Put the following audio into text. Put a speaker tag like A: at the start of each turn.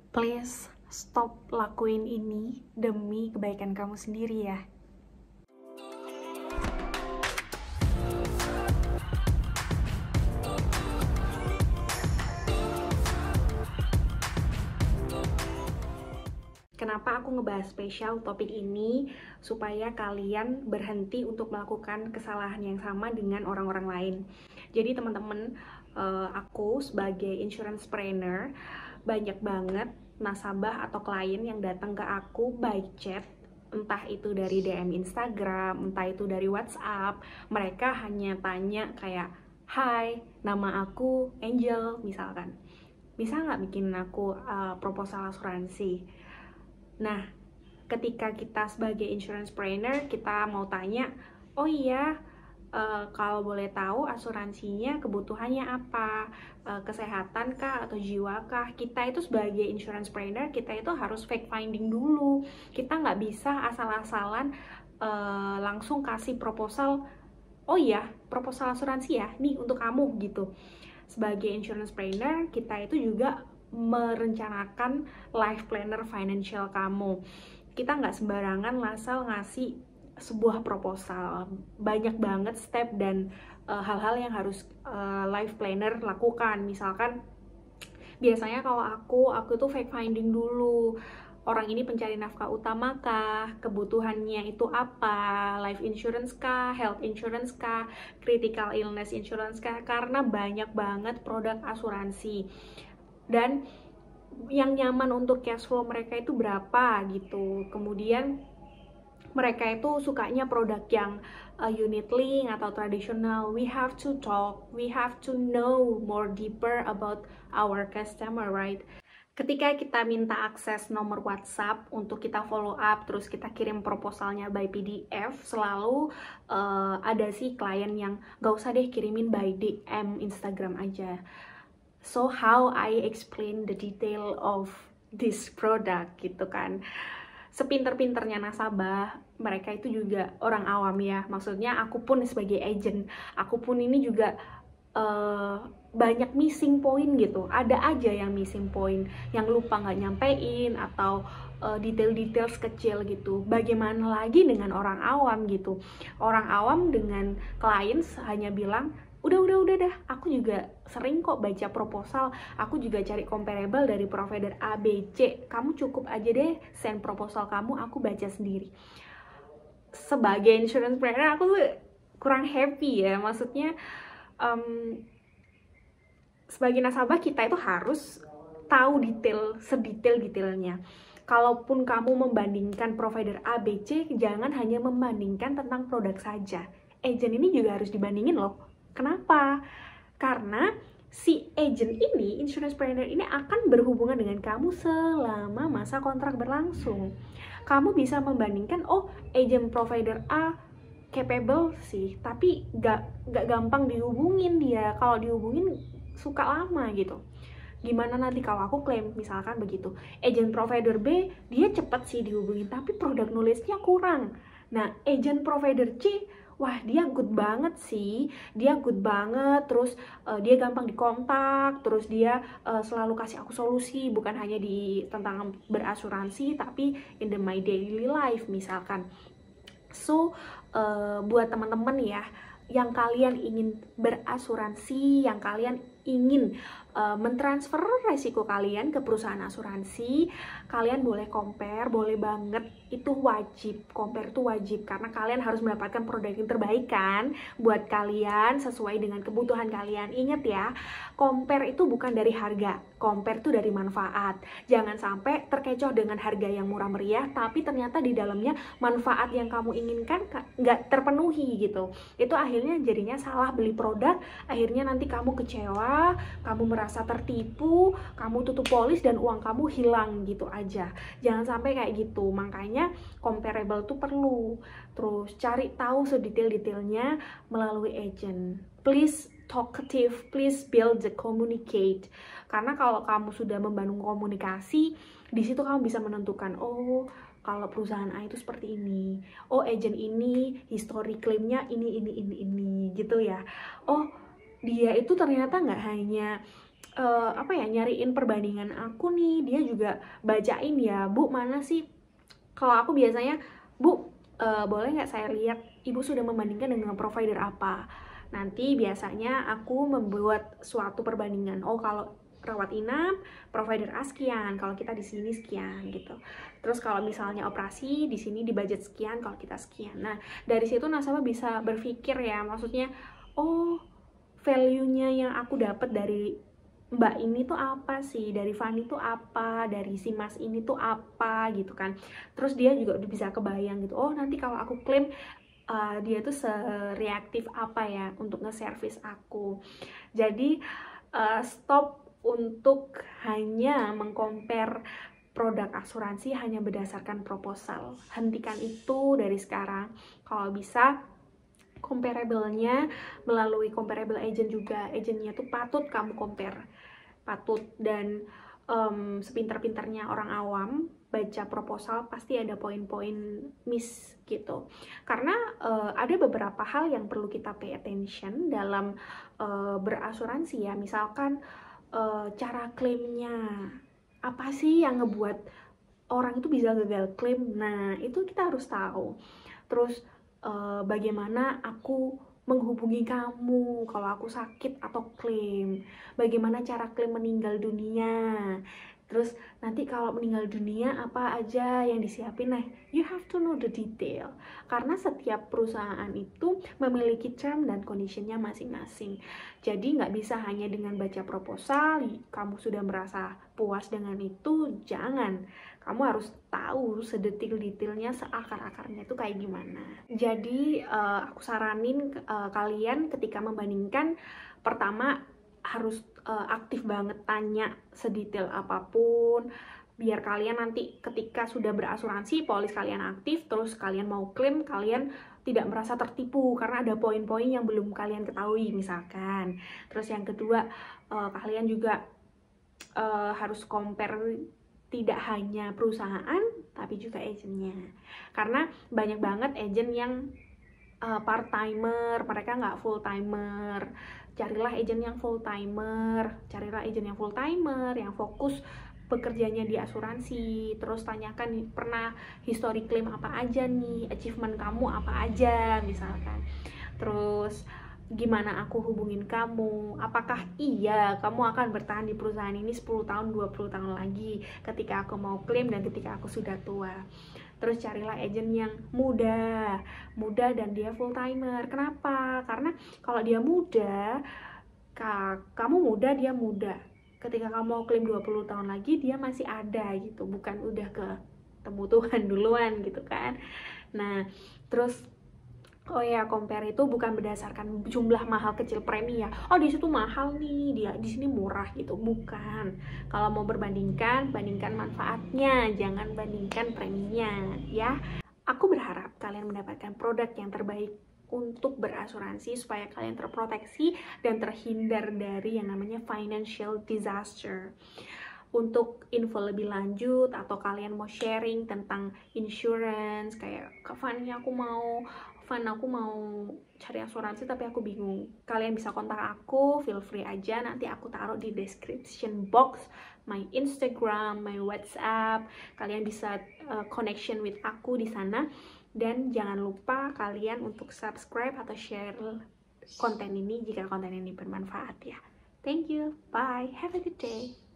A: Please stop lakuin ini demi kebaikan kamu sendiri ya. Kenapa aku ngebahas spesial topik ini? Supaya kalian berhenti untuk melakukan kesalahan yang sama dengan orang-orang lain. Jadi teman-teman, aku sebagai insurance planner, banyak banget nasabah atau klien yang datang ke aku by chat, entah itu dari DM Instagram, entah itu dari WhatsApp. Mereka hanya tanya kayak, "Hai, nama aku Angel," misalkan. "Bisa nggak bikin aku proposal asuransi?" Nah, ketika kita sebagai insurance planner, kita mau tanya, "Oh iya, kalau boleh tahu asuransinya kebutuhannya apa? Kesehatan kah atau jiwa kah?" Kita itu sebagai insurance planner, kita itu harus fact finding dulu. Kita nggak bisa asal-asalan langsung kasih proposal, "Oh iya, proposal asuransi ya, nih untuk kamu," gitu. Sebagai insurance planner, kita itu juga merencanakan life planner financial kamu. Kita nggak sembarangan asal ngasih sebuah proposal. Banyak banget step dan hal-hal yang harus life planner lakukan. Misalkan biasanya kalau aku tuh fact finding dulu. Orang ini pencari nafkah utama kah? Kebutuhannya itu apa? Life insurance kah? Health insurance kah? Critical illness insurance kah? Karena banyak banget produk asuransi. Dan yang nyaman untuk cash flow mereka itu berapa gitu. Kemudian mereka itu sukanya produk yang unit link atau tradisional. We have to talk, we have to know more deeper about our customer, right? Ketika kita minta akses nomor WhatsApp untuk kita follow up, terus kita kirim proposalnya by PDF, selalu ada sih klien yang gak usah deh kirimin by DM Instagram aja. So how I explain the detail of this product gitu kan. Sepinter-pinternya nasabah, mereka itu juga orang awam ya. Maksudnya aku pun sebagai agent, aku pun ini juga banyak missing point gitu. Ada aja yang missing point, yang lupa nggak nyampein atau detail-detail kecil gitu. Bagaimana lagi dengan orang awam gitu. Orang awam dengan klien hanya bilang, udah dah, aku juga sering kok baca proposal, aku juga cari comparable dari provider A, B, C, kamu cukup aja deh send proposal kamu, aku baca sendiri. Sebagai insurance planner aku tuh kurang happy ya, maksudnya sebagai nasabah kita itu harus tahu detail, sedetail-detailnya. Kalaupun kamu membandingkan provider A, B, C, jangan hanya membandingkan tentang produk saja. Agent ini juga harus dibandingin loh. Kenapa? Karena si agent ini, insurance planner ini akan berhubungan dengan kamu selama masa kontrak berlangsung. Kamu bisa membandingkan, oh agent provider A capable sih, tapi gak gampang dihubungin dia. Kalau dihubungin suka lama gitu. Gimana nanti kalau aku klaim, misalkan begitu. Agent provider B, dia cepet sih dihubungin, tapi produk knowledge-nya kurang. Nah, agent provider C, wah dia good banget sih, dia good banget, terus dia gampang dikontak, terus dia selalu kasih aku solusi, bukan hanya di tentang berasuransi, tapi in my daily life misalkan. So, buat teman-teman ya, yang kalian ingin berasuransi, yang kalian ingin mentransfer resiko kalian ke perusahaan asuransi, kalian boleh compare, boleh banget, itu wajib, compare itu wajib, karena kalian harus mendapatkan produk yang terbaik kan, buat kalian, sesuai dengan kebutuhan kalian. Ingat ya, compare itu bukan dari harga, compare itu dari manfaat. Jangan sampai terkecoh dengan harga yang murah meriah, tapi ternyata di dalamnya manfaat yang kamu inginkan nggak terpenuhi gitu. Itu akhirnya jadinya salah beli produk, akhirnya nanti kamu kecewa, kamu merasa tertipu, kamu tutup polis dan uang kamu hilang gitu aja. Jangan sampai kayak gitu. Makanya comparable tuh perlu. Terus cari tahu sedetail-detailnya melalui agent. Please talkative, please build the communicate. Karena kalau kamu sudah membangun komunikasi, di situ kamu bisa menentukan, oh kalau perusahaan A itu seperti ini, oh agent ini history claimnya ini gitu ya. Oh dia itu ternyata nggak hanya apa ya, nyariin perbandingan aku nih, dia juga bacain ya, Bu mana sih, kalau aku biasanya, Bu boleh nggak saya lihat Ibu sudah membandingkan dengan provider apa. Nanti biasanya aku membuat suatu perbandingan, oh kalau rawat inap provider A sekian, kalau kita di sini sekian gitu. Terus kalau misalnya operasi di sini di budget sekian, kalau kita sekian. Nah dari situ nasabah bisa berpikir ya, maksudnya oh value-nya yang aku dapat dari Mbak ini tuh apa sih, dari Fani tuh apa, dari si Mas ini tuh apa gitu kan. Terus dia juga udah bisa kebayang gitu, oh nanti kalau aku klaim dia tuh sereaktif apa ya untuk nge-service aku. Jadi stop untuk hanya mengcompare produk asuransi hanya berdasarkan proposal. Hentikan itu dari sekarang. Kalau bisa comparable-nya melalui comparable agent juga. Agentnya tuh patut kamu compare, patut. Dan sepintar-pintarnya orang awam baca proposal pasti ada poin-poin miss gitu, karena ada beberapa hal yang perlu kita pay attention dalam berasuransi ya. Misalkan cara klaimnya, apa sih yang ngebuat orang itu bisa gagal klaim, nah itu kita harus tahu. Terus bagaimana aku menghubungi kamu kalau aku sakit atau klaim, bagaimana cara klaim meninggal dunia, terus nanti kalau meninggal dunia apa aja yang disiapin. Nah you have to know the detail, karena setiap perusahaan itu memiliki term dan conditionnya masing-masing. Jadi nggak bisa hanya dengan baca proposal kamu sudah merasa puas dengan itu, jangan. Kamu harus tahu sedetil-detilnya, seakar-akarnya itu kayak gimana. Jadi aku saranin kalian ketika membandingkan, pertama harus aktif banget tanya sedetail apapun, biar kalian nanti ketika sudah berasuransi, polis kalian aktif, terus kalian mau klaim, kalian tidak merasa tertipu karena ada poin-poin yang belum kalian ketahui misalkan. Terus yang kedua, kalian juga harus compare tidak hanya perusahaan tapi juga agentnya, karena banyak banget agent yang part timer, mereka nggak full timer. Carilah agent yang full timer, carilah agent yang full timer yang fokus bekerjanya di asuransi. Terus tanyakan pernah history claim apa aja nih, achievement kamu apa aja misalkan. Terus gimana aku hubungin kamu, apakah iya kamu akan bertahan di perusahaan ini 10 tahun, 20 tahun lagi ketika aku mau klaim dan ketika aku sudah tua. Terus carilah agent yang muda dan dia full timer. Kenapa? Karena kalau dia muda, kamu muda, dia muda, ketika kamu mau klaim 20 tahun lagi dia masih ada gitu, bukan udah ketemu Tuhan duluan gitu kan. Nah terus oh ya, compare itu bukan berdasarkan jumlah mahal kecil premi ya. Oh di situ mahal nih, dia di sini murah gitu. Bukan. Kalau mau berbandingkan, bandingkan manfaatnya, jangan bandingkan preminya ya. Aku berharap kalian mendapatkan produk yang terbaik untuk berasuransi supaya kalian terproteksi dan terhindar dari yang namanya financial disaster. Untuk info lebih lanjut atau kalian mau sharing tentang insurance, kayak Fanny aku mau cari asuransi tapi aku bingung, kalian bisa kontak aku, feel free aja, nanti aku taruh di description box my Instagram, my WhatsApp, kalian bisa connection with aku di sana. Dan jangan lupa kalian untuk subscribe atau share konten ini jika konten ini bermanfaat ya. Thank you, bye, have a good day.